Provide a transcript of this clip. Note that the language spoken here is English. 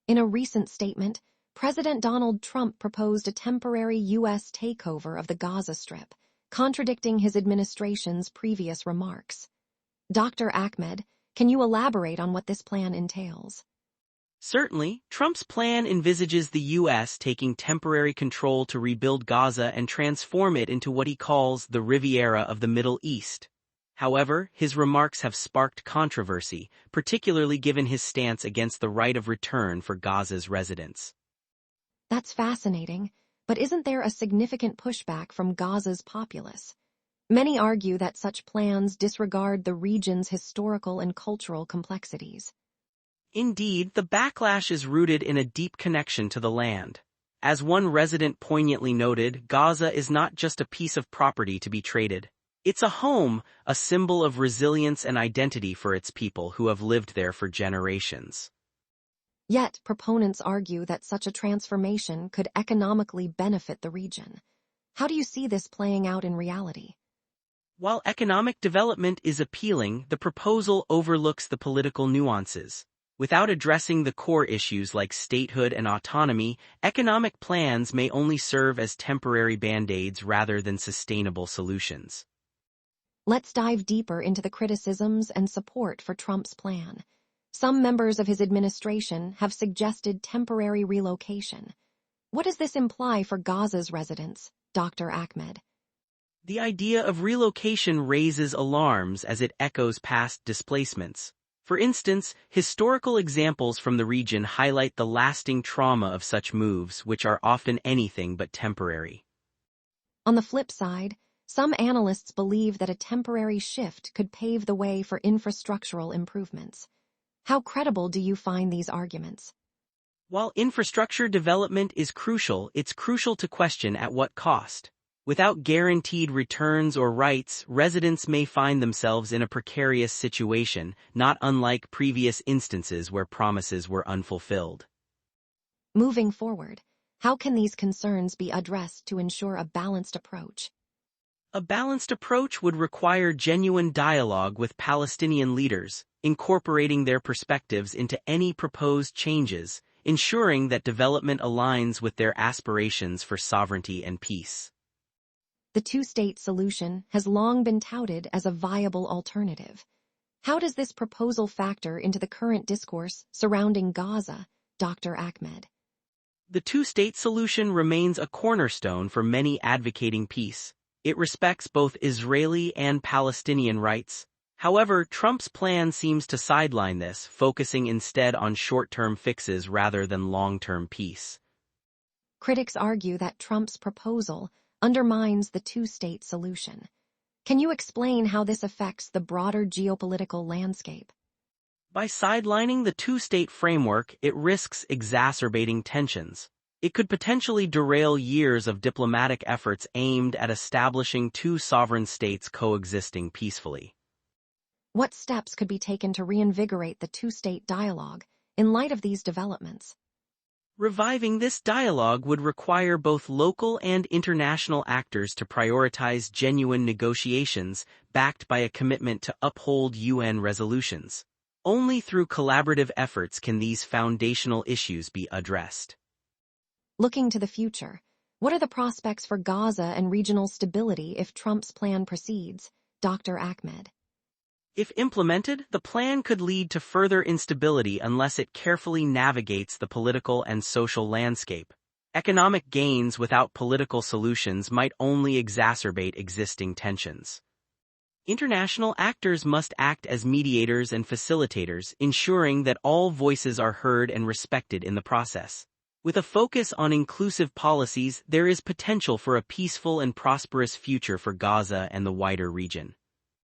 In a recent statement, President Donald Trump proposed a temporary U.S. takeover of the Gaza Strip, contradicting his administration's previous remarks. Dr. Ahmed, can you elaborate on what this plan entails? Certainly, Trump's plan envisages the U.S. taking temporary control to rebuild Gaza and transform it into what he calls the Riviera of the Middle East. However, his remarks have sparked controversy, particularly given his stance against the right of return for Gaza's residents. That's fascinating, but isn't there a significant pushback from Gaza's populace? Many argue that such plans disregard the region's historical and cultural complexities. Indeed, the backlash is rooted in a deep connection to the land. As one resident poignantly noted, Gaza is not just a piece of property to be traded. It's a home, a symbol of resilience and identity for its people who have lived there for generations. Yet, proponents argue that such a transformation could economically benefit the region. How do you see this playing out in reality? While economic development is appealing, the proposal overlooks the political nuances. Without addressing the core issues like statehood and autonomy, economic plans may only serve as temporary band-aids rather than sustainable solutions. Let's dive deeper into the criticisms and support for Trump's plan. Some members of his administration have suggested temporary relocation. What does this imply for Gaza's residents, Dr. Ahmed? The idea of relocation raises alarms as it echoes past displacements. For instance, historical examples from the region highlight the lasting trauma of such moves, which are often anything but temporary. On the flip side, some analysts believe that a temporary shift could pave the way for infrastructural improvements. How credible do you find these arguments? While infrastructure development is crucial, it's crucial to question at what cost. Without guaranteed returns or rights, residents may find themselves in a precarious situation, not unlike previous instances where promises were unfulfilled. Moving forward, how can these concerns be addressed to ensure a balanced approach? A balanced approach would require genuine dialogue with Palestinian leaders, incorporating their perspectives into any proposed changes, ensuring that development aligns with their aspirations for sovereignty and peace. The two-state solution has long been touted as a viable alternative. How does this proposal factor into the current discourse surrounding Gaza, Dr. Ahmed? The two-state solution remains a cornerstone for many advocating peace. It respects both Israeli and Palestinian rights. However, Trump's plan seems to sideline this, focusing instead on short-term fixes rather than long-term peace. Critics argue that Trump's proposal undermines the two-state solution. Can you explain how this affects the broader geopolitical landscape? By sidelining the two-state framework, it risks exacerbating tensions. It could potentially derail years of diplomatic efforts aimed at establishing two sovereign states coexisting peacefully. What steps could be taken to reinvigorate the two-state dialogue in light of these developments? Reviving this dialogue would require both local and international actors to prioritize genuine negotiations backed by a commitment to uphold UN resolutions. Only through collaborative efforts can these foundational issues be addressed. Looking to the future, what are the prospects for Gaza and regional stability if Trump's plan proceeds, Dr. Ahmed? If implemented, the plan could lead to further instability unless it carefully navigates the political and social landscape. Economic gains without political solutions might only exacerbate existing tensions. International actors must act as mediators and facilitators, ensuring that all voices are heard and respected in the process. With a focus on inclusive policies, there is potential for a peaceful and prosperous future for Gaza and the wider region.